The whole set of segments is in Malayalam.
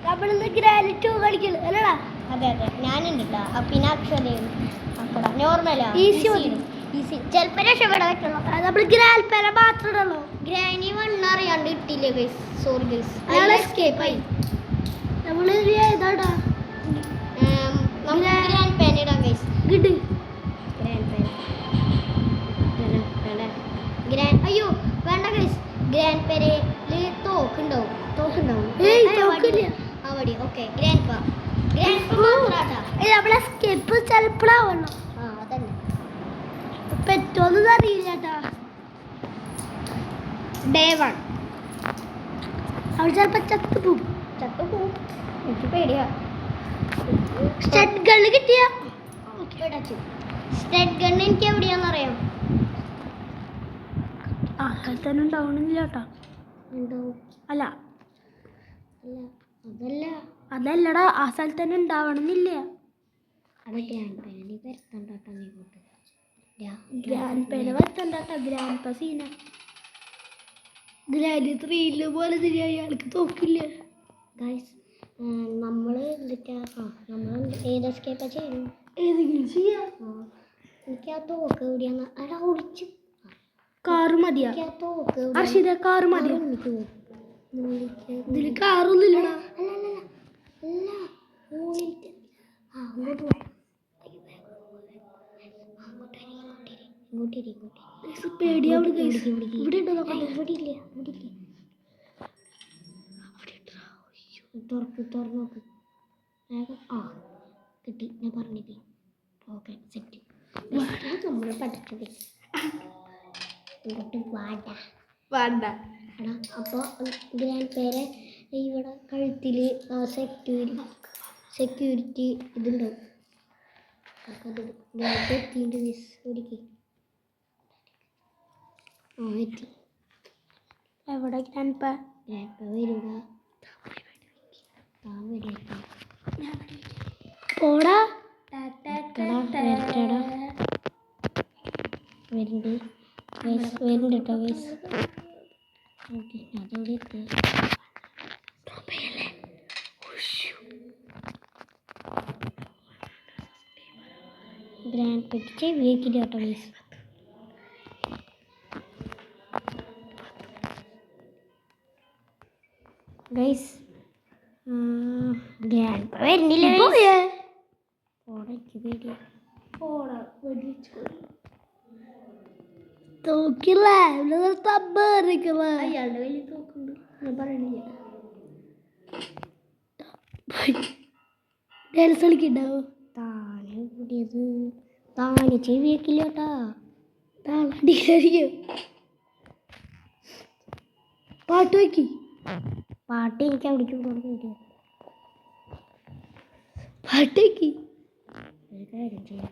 നമ്മളിന്ന് ഗ്രാനിറ്റ് കളിക്കല് അല്ലടാ. അതെ അതെ ഞാനുണ്ടല്ലോ. പിന്നെ അക്ഷരയും അക്കട നോർമലാ ഈസി ഈസി ചിലപ്പോൾ രക്ഷപ്പെടാൻ പറ്റുള്ളൂ. നമ്മൾ ഗ്രാൻഡ് പേര മാത്രമേ ഉള്ളൂ. ഗ്രാനി വണ്ണ് അറിയാണ്ട് ഇട്ടില്ലേ ഗൈസ്. Sorry guys. എസ്കേപ്പ് ആയി. നമ്മൾ ഏതാടാ ഗ്രാൻഡ് പേൻ ഇടാം ഗൈസ്. കിട്ട് അയ്യോ വേണ്ട ഗൈസ്. ഗ്രാൻഡ് പേരയില് തോക്കുണ്ടാവും. അവിടെ ഓക്കെ ഗ്രാൻഡ് പാ നമ്മളെ സ്കെപ്പ് ചിലപ്പോഴാവല്ലോ. ആ അതന്നെ പറ്റോന്നും അറിയില്ല കേട്ടാ. ഡേ 1 അവിടെ ചിലപ്പോ ചത്തുപോകും. എനിക്ക് പേടിയാ. സ്റ്റഡ് ഗണ്ണ് കിട്ടിയ സ്റ്റഡ് ഗണ്ണ് എനിക്ക് എവിടെയാണെന്നറിയാം. തന്നെ ഉണ്ടാവണമെന്നില്ല കേട്ടാ. ഉണ്ടാവും. അല്ല അതല്ല അതല്ലടാ, ആ സ്ഥലത്ത് തന്നെ ഉണ്ടാവണമെന്നില്ല. അതൊക്കെ വരത്തണ്ടോട്ടോ. ഗ്രാൻഡ് പേന വരത്തണ്ടാട്ടാ. ഗ്രാൻഡ് പ സീന ഗ്രാൻഡ് 3 പോലെ അയാൾക്ക് തോക്കില്ല. ഗൈസ് നമ്മൾ എന്നിട്ടാ നമ്മൾ ഏത് എസ്കേപ്പാ ചെയ്യുന്നു? ഏതെങ്കിലും ചെയ്യാം. എനിക്ക് ആ തോക്ക് എവിടെയാന്ന് അടാ ഒളിച്ച്. കാറ് മതിയാ എനിക്ക് ആ തോക്ക് അർഷിത? കാറ് മതിയാ? ഇതില് കാറൊന്നും ഇല്ലടാ. പേടിയാവും. ഇവിടെ ഉണ്ടോ നോക്കട്ടെ. തുറന്നു നോക്ക്. ആ കിട്ടി. ഞാൻ പറഞ്ഞില്ലേ. Okay set. നമ്മൾ പഠിച്ചത് ഇങ്ങോട്ട് വേണ്ട. എടാ അപ്പോൾ ഗ്രാൻഡ് പേരെ ഇവിടെ കഴുത്തിൽ സെക്യൂരിറ്റി ഇതുണ്ടാവും. എത്തിയിട്ട് മിസ് ഒരിക്കൽ എത്തി. എവിടെ ഗ്രാൻഡ് പ? വരൂട പോടാ. വരുന്നുണ്ട് കേട്ടോ ഗൈസ്. ഓക്കെ അതോടെ എത്തി. ഗ്രാൻഡ് പെറ്റ് വീക്കില്ല കേട്ടോ ഗൈസ്. ഗൈസ് ഗ്രാൻഡ് വരുന്നില്ല. തോക്കില്ല അയാളുടെ വലിയ തോക്കുണ്ട്. ഞാൻ പറയണില്ല. ഡാൻസ് കളിക്കുണ്ടാവോ? താനെ കൂടിയത് താനെ ചെവിയേക്കില്ല കേട്ടാ. താളടിക്കും. പാട്ട് വയ്ക്കി. പാട്ട് എനിക്ക് അവിടേക്ക് പോകണം. പാട്ട് വയ്ക്കി. ഒരു കാര്യം ചെയ്യാം.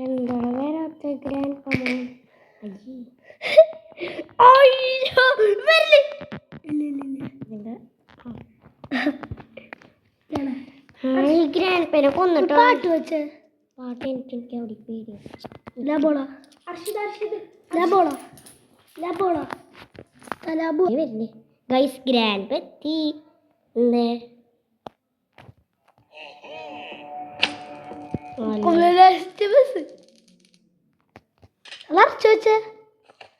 എന്താണ് വരാത്ത ഗ്രാൻഡ് പമോൻ? ഈ ഗ്രാൻഡ് പേനെ കൊന്നിട്ടോ. പാട്ട് വെച്ചേ. പാട്ട് എനിക്ക് അവിടെ പേര് വരുന്നേ ഗൈസ്. ഗ്രാൻഡ് പെത്തി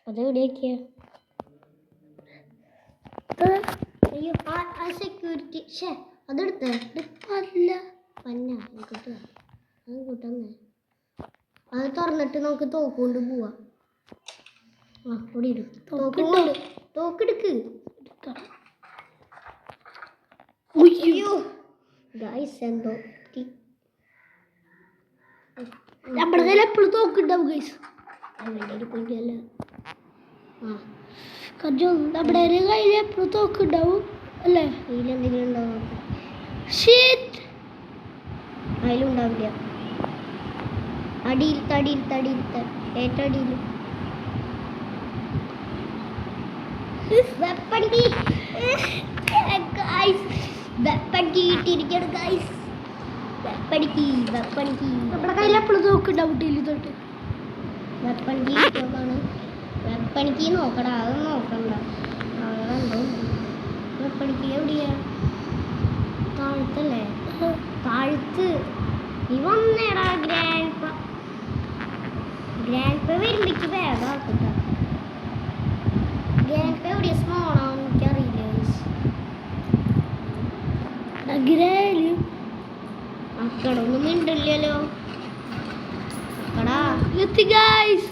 അതെവിടെയൊക്കെയാ? അയ്യോ ആ സെക്യൂരിറ്റി അതെടുത്തേ. അല്ല പന്ന കിട്ടുക. അത് കൂട്ടന്നേ. അത് തുറന്നിട്ട് നമുക്ക് തോക്കുകൊണ്ട് പോവാം. ആ ഇവിടെ ഇടും. തോക്കെടുക്ക്. അയ്യോ ഗൈസ് എന്തോ നമ്മുടെ കയ്യിൽ എപ്പോഴും തോക്കുണ്ടാവും ഗൈസ്. പേടിയല്ല. ആ നമ്മുടെ കയ്യിൽ എപ്പോഴും തോക്കുണ്ടാവും അല്ലേ? ഇതിലെന്തെങ്കിലും ഉണ്ടാവും. അതിലുണ്ടാവില്ല. അടിയിലത്തെ ഏറ്റവും അടിയിൽ വെപ്പൺ കീ ഇട്ടിരിക്കണം ഗൈസ്. വെപ്പൺ കീ നമ്മുടെ കയ്യിൽ എപ്പോഴും തോക്കുണ്ടാവും. ഡെയിലി തൊട്ട് വെപ്പൺ കീ നോക്കണം. വെപ്പൺ കീ നോക്കടാ. അത് നോക്കണ്ട. എനിക്ക് വേഗം ആക്കിട്ട ഗ്രാൻഡ് എവിടെ സ്മോളാണെന്ന് എനിക്കറിയില്ല അഗ്രേലും അക്കടൊന്നും മിണ്ടില്ലല്ലോ അക്കടാ എത്തി ഗൈസ്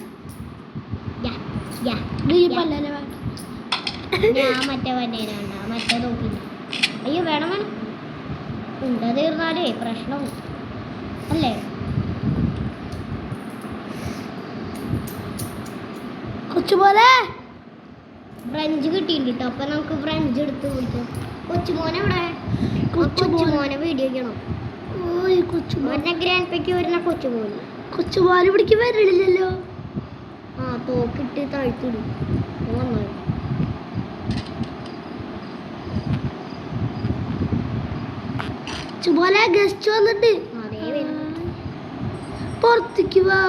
യാ യാ നീ പല്ലനെ ബാക്കി ഞാൻ മറ്റേ വന്നേനാണ്ട മറ്റേ നോക്കില്ല അയ്യോ വേണം വേണം ഉണ്ട തീർന്നാലേ പ്രശ്നം അല്ലേ കൊച്ചുപോലെ ഫ്രഞ്ച് കിട്ടിയിട്ടുണ്ട് കേട്ടോ അപ്പൊ നമുക്ക് ഫ്രഞ്ച് എടുത്ത് കുടിക്കാം കൊച്ചുമോനെ ഇവിടെ കൊച്ചുമോനെ വീഡിയോ ചെയ്യണം ഓയ് കൊച്ചുമോൻ മറ്റേ ഗ്രാൻഡ് പേക്ക് വരുന്ന കൊച്ചുമോന് കൊച്ചുപോലെ ഇവിടേക്ക് വരണില്ലല്ലോ ആ തോക്കിട്ട് താഴ്ത്തിടും നന്നായി കൊച്ചുപോലെ ഗസ്റ്റ് വന്നിട്ട് അതേ വരുന്നു പുറത്തേക്ക് വാ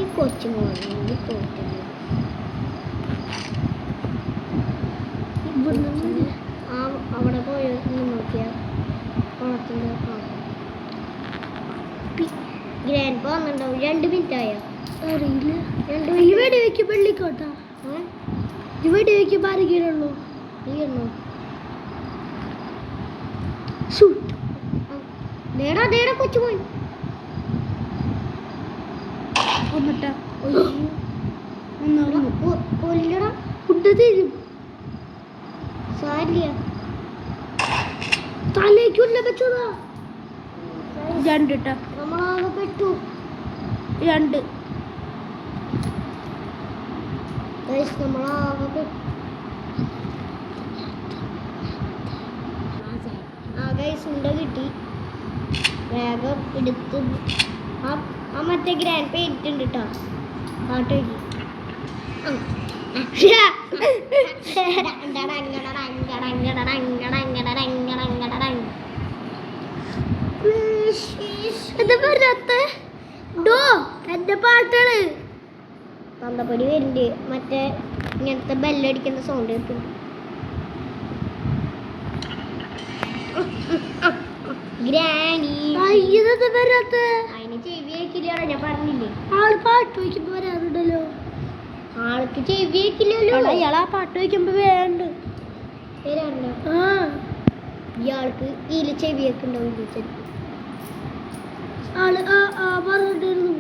ഈ കൊച്ചുമോനെ തോറ്റില്ല അവിടെ പോയി നോക്കിയാൽ കുളത്തിൻ്റെ ഗ്രാൻഡ് വന്നിട്ടുണ്ടാവും 2 മിനിറ്റ് ആയോ അറിയില്ല ഇവിടെ വെക്ക് പള്ളിക്കോട്ടാ ഇവിടെ വെക്ക് പാരകീഴുള്ളൂ നീയെന്നോ ഷൂട്ട് നേടാ നേടാ കൊച്ചുമോൻ ഒന്നിട്ടാ കൊല്ലടാ ഫുഡ് തരും സാരില്ല തലേക്കുള്ള വെച്ചതാ രണ്ടിട്ടാ നമ്മളാകെ പെട്ടു 2 നമ്മളാകെ പെട്ടു ആ ഗൈസ് ഉണ്ട കിട്ടി വേഗം എടുത്ത് ആ മറ്റേ ഗ്രാൻഡ് പേ ഇട്ടുണ്ട് കേട്ടോ ആട്ടോക്ക് എന്താ പറയാത്ത ഡോ എന്റെ പാട്ടാണ് തന്തപ്പൊടി വരുന്നുണ്ട് മറ്റേ ഇങ്ങനത്തെ ബെല്ലടിക്കുന്ന സൗണ്ട് കേൾക്കുന്നു ഗ്രാനി അയ്യതെന്താ വരാത്ത അതിന് ചെവി കേൾക്കില്ലല്ലോ ഞാൻ പറഞ്ഞില്ലേ ആള് പാട്ട് വയ്ക്കുമ്പോ വരാറുണ്ടല്ലോ ആൾക്ക് ചെവി കേൾക്കില്ലല്ലോ ഇയാളാ പാട്ട് വയ്ക്കുമ്പോ വേണ്ട വരാറുണ്ടോ ആ ഇയാൾക്ക് ഇതിൽ ചെവി കേൾക്കുന്നുണ്ടാവും ആള് ആ പറഞ്ഞിട്ടായിരുന്നു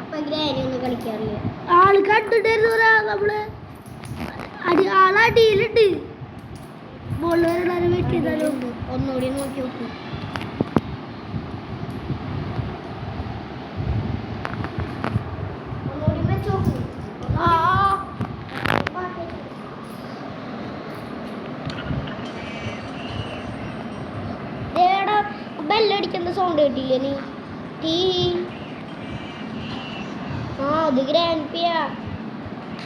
അപ്പൊ ഗ്രാനി ഒന്നും കളിക്കാറില്ല ആള് കണ്ടിട്ടായിരുന്നു നമ്മള് ആളടിയിലുണ്ട് ബോളുകാരുടെ വെയിറ്റ് ചെയ്താലും ഒന്നുകൂടി നോക്കി നോക്കൂ ഒന്നുകൂടി വെച്ച് നോക്കൂ ബെല്ലടിക്കുന്ന സൗണ്ട് കേട്ടില്ലേ നീ ടീ ആ അത് ഗ്രാൻഡ് പിയാ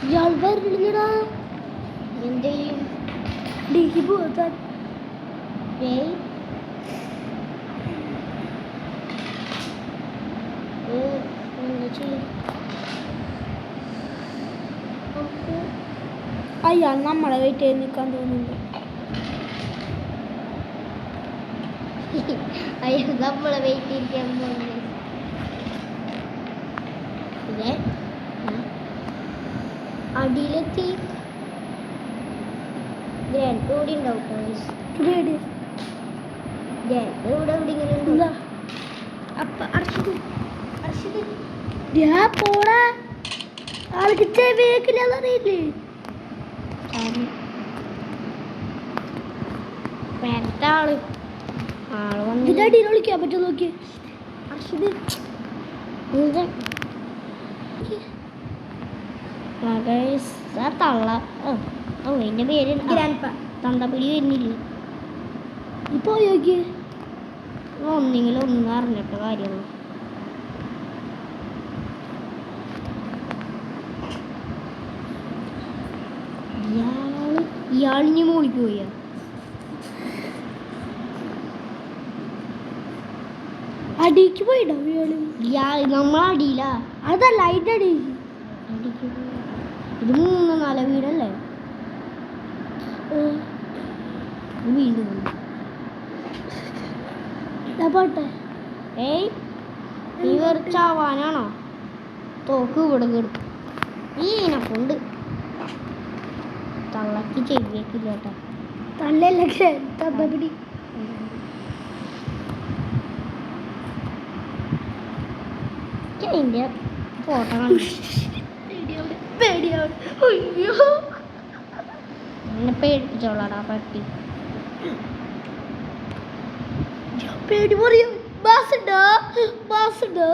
ഇയാൾ വരണില്ലടാ എന്ത് ചെയ്യും ഡീക്ക് പോകാൻ ഏയ് എന്താ ചെയ്യും അയാൾ നമ്മളെ വെയിറ്റ് ചെയ്ത് നിൽക്കാൻ തോന്നുന്നു അയ്യോ നമ്മളെ വെയിറ്റ് ചെയ്യിക്കാൻ പോകുന്നത് അടിയിലെത്തി ഗ്രാൻഡ് കൂടി ഉണ്ടാവും ഗ്രാൻഡ് ഇവിടെ എവിടെ ഇങ്ങനെ ഉണ്ടാവും അപ്പൊ പോടാ ആൾക്ക് ചെവിയേക്കില്ലെന്നറിയില്ലേ ആള് വന്ന് ഇതിന്റെ അടിയിൽ വിളിക്കാൻ പറ്റും നോക്കി അർഷിത് തള്ള എന്റെ പേര് തന്തപ്പിടി വരുന്നില്ല ഇപ്പൊ നോക്കി ഒന്നെങ്കിലും ഒന്നും അറിഞ്ഞിട്ട കാര്യമാണ് ഇയാളിഞ്ഞ് മോളിക്ക് പോയ അടിക്ക് പോയിട്ടോ ഇയാൾ നമ്മളടിയില്ല അതല്ല അതിന്റെ അടിയിൽ ഇത് 3-4 വീടല്ലേ വീണ്ടും പോട്ടെ ഏയ് നീ ചാവാനാണോ തോക്ക് ഇവിടെ കിടക്കും ഈനെ കൊണ്ട് തള്ളക്ക് ചെവിയേക്കില്ല കേട്ടോ തള്ളല്ലേ തന്നപിടി അതിന്റെ ഫോട്ടോ കണ്ടു പേടിയാണ് അയ്യോ എന്നെ പേടിപ്പിച്ചോളാടാ പട്ടി പേടി പറയും ബാസുണ്ടോ ബാസുണ്ടോ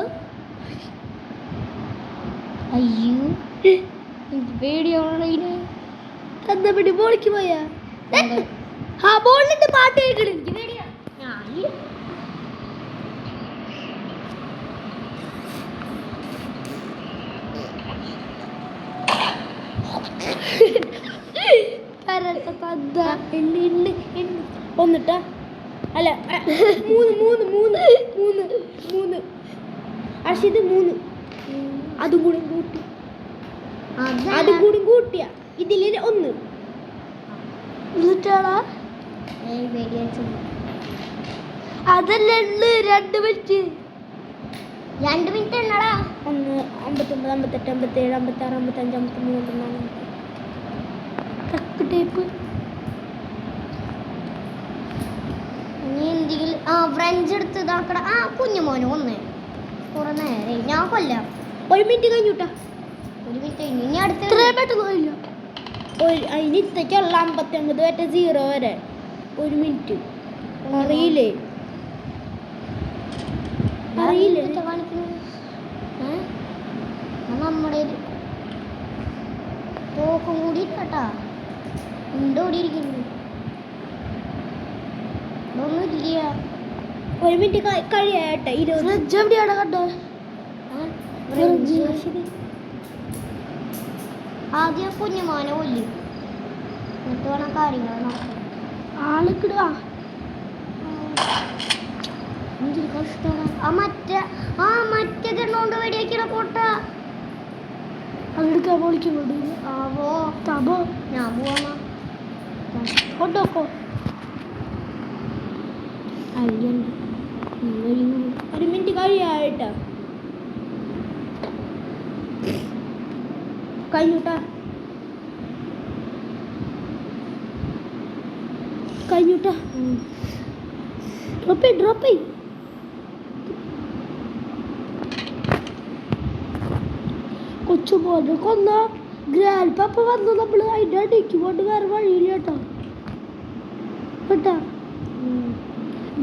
അയ്യോ എനിക്ക് പേടിയാവണ ഇതിന് തന്നപിടി ബോളിക്ക് പോയാ ആ ബോളിന്റെ പാട്ട് കേൾക്കണം എനിക്ക് പേടിയാ ഒന്നിട്ടാ അല്ല മൂന്ന് മൂന്ന് മൂന്ന് മൂന്ന് അർഷിത് മൂന്ന് അതും കൂടി കൂട്ടി അതും കൂടി കൂട്ടിയ ഇതില് ഒന്ന് എന്നിട്ടാളാ അതല്ല 2 മിനിറ്റ് 2 മിനിറ്റ് എന്നടാ 1 59 58 57 56 55 53 54 ടേപ്പ് നീ എന്തെങ്കിലും ഫ്രഞ്ച് എടുത്ത് ഇതാക്കട കുഞ്ഞുമോനെ ഒന്ന് കുറെ നേരെ ഞാൻ കൊല്ലാം 1 മിനിറ്റ് കഴിഞ്ഞുട്ടാ 1 മിനിറ്റ് കഴിഞ്ഞു ഇനി അടുത്ത ഇത്രയും പെട്ടെന്ന് കഴിഞ്ഞു അതിന് ഇത്തേക്കുള്ള 59 വരെ 0 വരെ 1 മിനിറ്റ് അറിയില്ലേ നമ്മുടെ തോക്കും കൂടി കേട്ടാ ഉണ്ടോടി ഇരിക്കുന്നു ഒന്നും ഇല്ല 1 മിനിറ്റ് കഴിയാട്ടെ 20 എവിടെയാണ് കണ്ടോ ആദ്യം കുഞ്ഞുമോനെ കൊല്ലും എന്നിട്ട് വേണം കാര്യങ്ങൾ നോക്കാം ആളിക്കിടുക മറ്റേതെണ്ണോണ്ട് വെടിയാക്കിയ കോട്ട അതെടുക്കാൻ പൊളിക്കുന്നുണ്ട് ആവോ തബോ ഞാൻ പോവാ കൊണ്ടോക്കോ 1 മിനിറ്റ് കഴിയായിട്ടാ കഴിഞ്ഞുട്ടാ കഴിഞ്ഞുട്ടാ ഡ്രോപ്പ് കൊച്ചുപോലെ കൊന്ന ഗ്രാൻഡ് പാപ്പ വന്നു നമ്മൾ അതിൻ്റെ അടിക്ക് കൊണ്ട് വേറെ വഴിയില്ല കേട്ടോ കേട്ടാ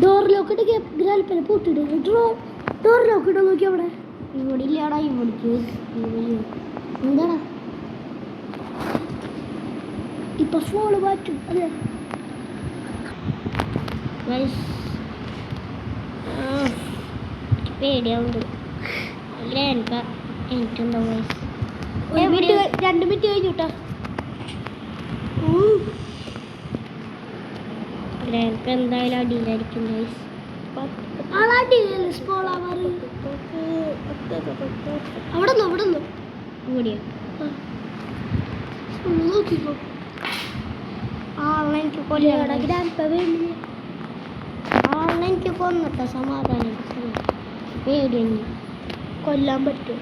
ഡോർ ലോക്ക് ഇട്ട് ഗ്രാൻഡ് പൂട്ടിട്ട് ഡോർ ലോക്ക് ഇട്ട് നോക്കി അവിടെ ഇവിടെ ഇല്ലാടാ ഇവിടേക്ക് എന്താടാ ഇപ്പൊ ഫോണ് മാറ്റും അതെ പേടിയാവുണ്ട് എനിക്കെന്താ 2 മിനിറ്റ് കഴിഞ്ഞു കേട്ടോ എന്തായാലും അടിയിലായിരിക്കും അവിടെ ഇവിടെയോ നോക്കിക്കോ എനിക്ക് എനിക്ക് കൊന്നിട്ട സമാധാനം പേടിയുണ്ട് കൊല്ലാൻ പറ്റും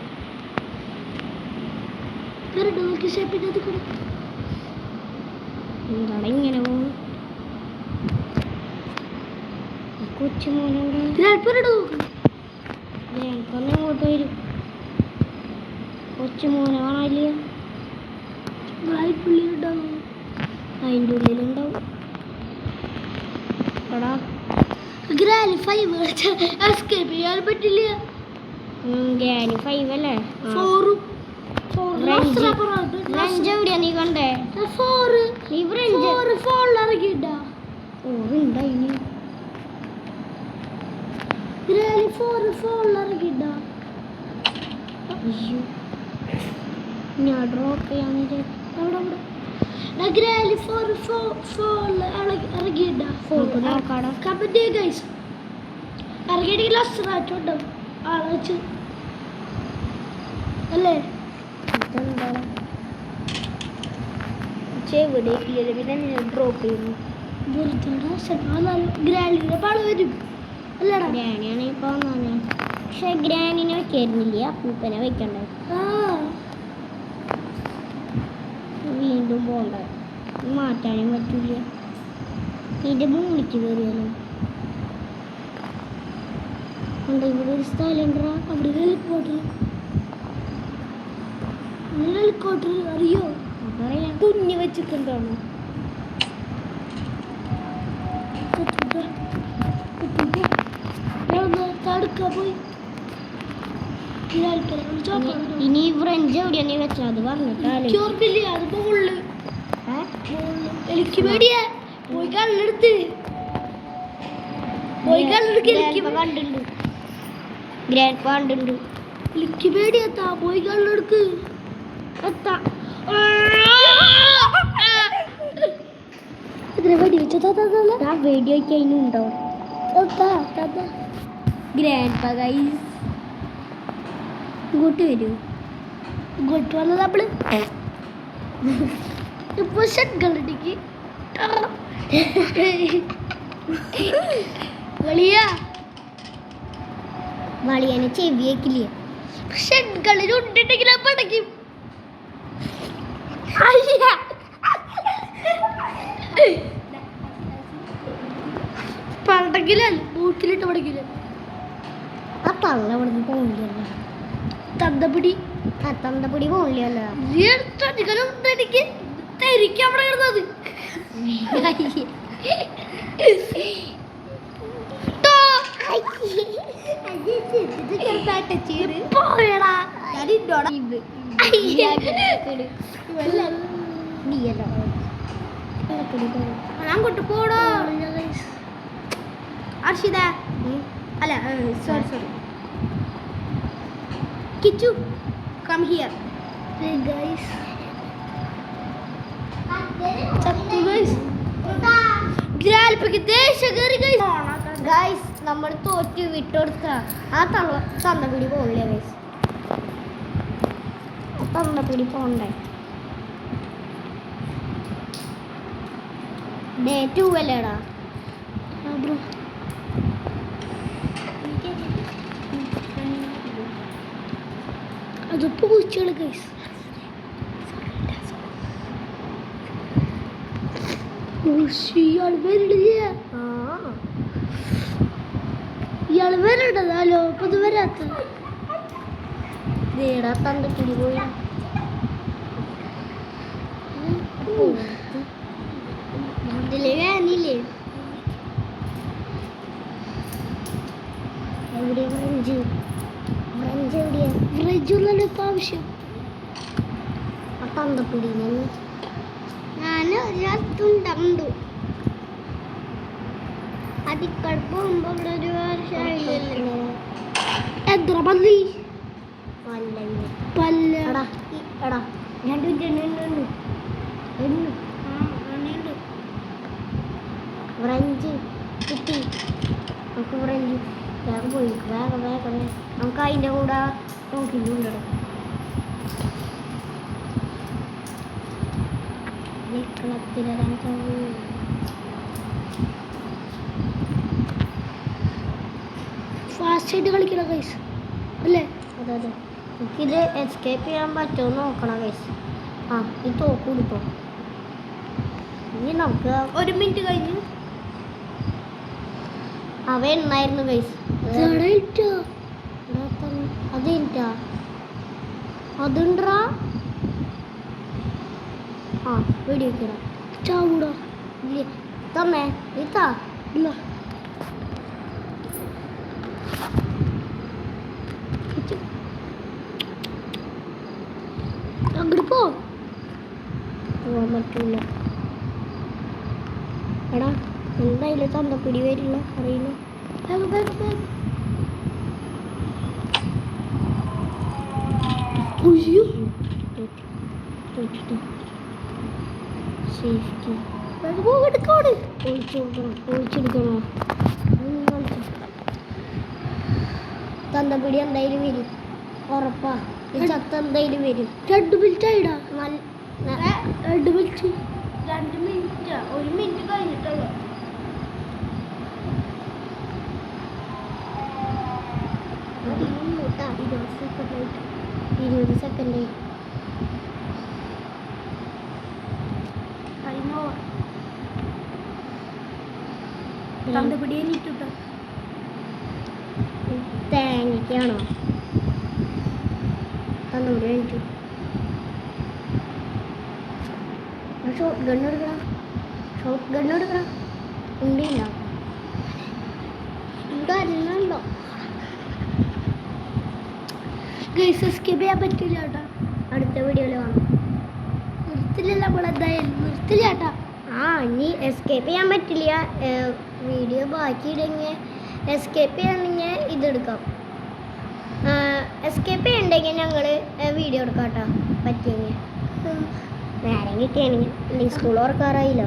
എന്താണ് ഇങ്ങനെ പോകും കൊച്ചുമോനോട് എനിക്കൊന്നും ഇങ്ങോട്ട് വരും കൊച്ചുമോനെ കാണാനില്ല അതിൻ്റെ ഉള്ളിലുണ്ടാവും എടാ ഗ്രാനി 5 എസ്കേപ്പ് ചെയ്യാൻ പറ്റില്ല ഗ്രാനി 5 അല്ലേ 4 ഫ്രഞ്ച് എവിടെയാ നീ കണ്ടേ നീ ഫ്രഞ്ച് ഇറങ്ങിട്ടാ ഉണ്ടായിനി ഗ്രാനി 4 ഇറങ്ങിട്ടാ അയ്യോ ഞാൻ ഡ്രോപ്പ് ചെയ്യാൻ അവിടെ ഗ്രാനി 4 ഇറങ്ങിട്ടാ കമന്റ് ഗൈസ് ഇറങ്ങിയിട്ടെങ്കിൽ അസ്രാച്ചോട്ടോ ആളെ വെച്ച് അല്ലേ ചെവിടെ പിന്നെ ഡ്രോപ്പ് ചെയ്യുന്നു ഗ്രാനിയുടെ പാള് വരും അല്ലടാ ഗ്രാനിയാണ് ഇപ്പൊ പക്ഷെ ഗ്രാനിനെ വെക്കായിരുന്നില്ല അപ്പൂപ്പനെ വെക്കണ്ടേ ആ വീണ്ടും പോണ്ടേ മാറ്റാനും പറ്റില്ല ഇതിന്റെ മൂളിക്ക് കയറിയാലോ ഉണ്ട് ഇവിടെ ഒരു സ്ഥലം ഉണ്ടോ അവിടെ ഹെലികോപ്റ്റർ അറിയോ പറയാം കുഞ്ഞ് വെച്ചിട്ടുണ്ടോണോ തടുക്ക പോയി ഇനി ഫ്രഞ്ച് എവിടെയാണ് വെച്ചാൽ അത് പറഞ്ഞിട്ടാലേ ചോർപ്പില്ല അത് മുകളില് എനിക്ക് പേടിയാ പോയി കല്ലെടുത്ത് പോയി കല്ലെടുക്ക് കണ്ടുണ്ട് ഗ്രാൻഡ് കണ്ടുണ്ട് എനിക്ക് പേടിയെത്താ പോയി കല്ലെടുക്ക് എത്താ വെടി വെച്ചാ വെടി വയ്ക്കാൻ അതിനുണ്ടോ ഗ്രാൻഡ് ഗൈസ് ഇങ്ങോട്ട് വരൂ ഇങ്ങോട്ട് വന്നത് നമ്മള് ഇപ്പൊ ഷെഡ്കളിടിക്ക് കളിയാ വളിയനെ ചെവിയേക്കില്ലേ ഷെഡ്കളിൽ ഉണ്ടിട്ടെങ്കിൽ പടക്കും പടക്കില്ല ബൂട്ടിലിട്ട് പടക്കില്ല ആ തള്ള ഇവിടുന്ന് പോണില്ലല്ലോ തന്തപ്പിടി ആ തന്തപ്പൊടി പോണില്ലല്ലോ എനിക്ക് തരിക്കാൻ അവിടെ കിടന്നത് പോയടാ ഞാൻ കൊണ്ടു പോടോ അർഷിത അല്ല sorry Kichu come here guys guys നമ്മൾ തോറ്റു വിട്ടുകൊടുത്ത ആ തന്നപിടി പോണില്ല ഗൈസ് തന്നപിടി പോണ്ടേ ഡേ 2 അല്ലേടാ അത് പൂച്ചകള് ഗൈസ് ഇയാൾ വരണില്ല ഇയാൾ വരണ്ടതാലോ അപ്പൊ ഇത് വരാത്ത ദേടാ തന്തപ്പിടി പോയി ഇതിലെ വേനില്ലേ എവിടെയാ ഫ്രഞ്ച് ഫ്രഞ്ച് എവിടെയാ ഫ്രിഡ്ജുള്ള ഇപ്പൊ ആവശ്യം ആ തന്തപ്പിടി ഞാൻ ഒരാത്തുണ്ടു അതിക്കട പോകുമ്പോ ഇവിടെ ഒരു വർഷമായില്ലല്ലോ എത്ര പന്നി പല്ല എടാ എടാ ഞാൻ ഫ്രഞ്ച് കിട്ടി നമുക്ക് ഫ്രഞ്ച് വേഗം പോയി വേഗം വേഗം വേഗം നമുക്ക് അതിൻ്റെ കൂടെ നോക്കിയിട്ടുണ്ടോ ഫാസ്റ്റ് ആയിട്ട് കളിക്കണം ഗൈസ് അല്ലേ അതെ അതെ എനിക്കിത് എസ്കേപ്പ് ചെയ്യാൻ പറ്റുമോ നോക്കണം ഗൈസ് ആ ഈ തോക്ക് കൊടുത്തോ ഇനി നമുക്ക് 1 മിനിറ്റ് കഴിഞ്ഞു അവ എണ്ണായിരുന്നു ഗൈസ് അതെനിക്കാ അതുണ്ടാ ആ വീഡിയോ വെക്കണം ചാവൂടാ തന്നേ ഇത്താ ഇല്ല അങ്ങോട്ട് പോകാൻ പറ്റില്ല എടാ എന്തായാലും തന്തപ്പിടി വരില്ല അറിയില്ല സേഫ്റ്റി ഒളിച്ചെടുക്കണോ തന്തപ്പിടി എന്തായാലും വരും ഉറപ്പാ ഈ ചത്ത എന്തായാലും വരും 2 മിനിറ്റ് ആയിടാ നല്ല 2 മിനിറ്റ് 2 മിനിറ്റ് 1 മിനിറ്റ് കഴിഞ്ഞിട്ടല്ലോ 20 സെക്കൻഡ് തേങ്ങയ്ക്കാണോ തന്നൂടി കഴിഞ്ഞു ഷോട്ട് ഗണ്ണെടുക്കണം ഉണ്ടില്ല ഉണ്ടോ ഗൈസ് എസ്കേപ്പ് ചെയ്യാൻ പറ്റില്ല ചേട്ടാ. അടുത്ത വീഡിയോയിൽ കാണാം നിർത്തില്ല നമ്മളെന്തായാലും നിർത്തില്ല ചേട്ടാ. ഇനി എസ്കേപ്പ് ചെയ്യാൻ പറ്റില്ല വീഡിയോ ബാക്കി ഇടങ്ങി എസ്കേപ്പ് ചെയ്യണമെങ്കിൽ ഇതെടുക്കാം എസ്കേപ്പ് ചെയ്യണ്ടെങ്കിൽ ഞങ്ങൾ വീഡിയോ എടുക്കാം കേട്ടോ പറ്റിയെങ്കിൽ നേരം കിട്ടിയാണെങ്കിൽ അല്ലെങ്കിൽ സ്കൂൾ ഓർക്കാറായില്ല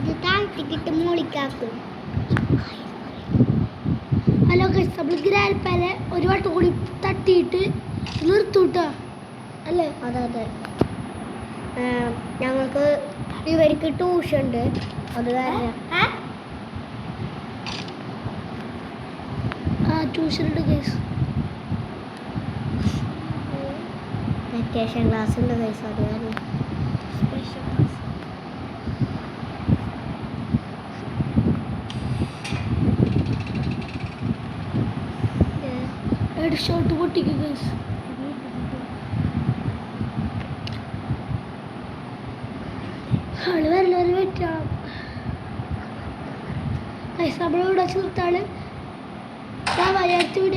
ഇത് താഴ്ത്തിക്കിട്ട് മോളിക്കാക്കും ഹലോ ഗൈസ് നമ്മൾ ഗ്രാൻഡ്പാനെ ഒരു വട്ടം കൂടി തട്ടിയിട്ട് നിർത്തൂട്ടോ അല്ലേ അതെ ഞങ്ങൾക്ക് ഇവർക്ക് ട്യൂഷൻ ഉണ്ട് അത് കാരണം ട്യൂഷൻ ഉണ്ട് ഗൈസ്. വെക്കേഷൻ ക്ലാസ് ഉണ്ട് ഗൈസ് അത് കാരണം സ്പെഷ്യൽ ക്ലാസ്. ഹെഡ് ഷോട്ട് പൊട്ടിക്കും ഗൈസ്. ആള് വരലൊരു വെറ്റാണ് ഗൈസ്. നമ്മളിവിടെ നിർത്താള് അടുത്ത വീഡിയോ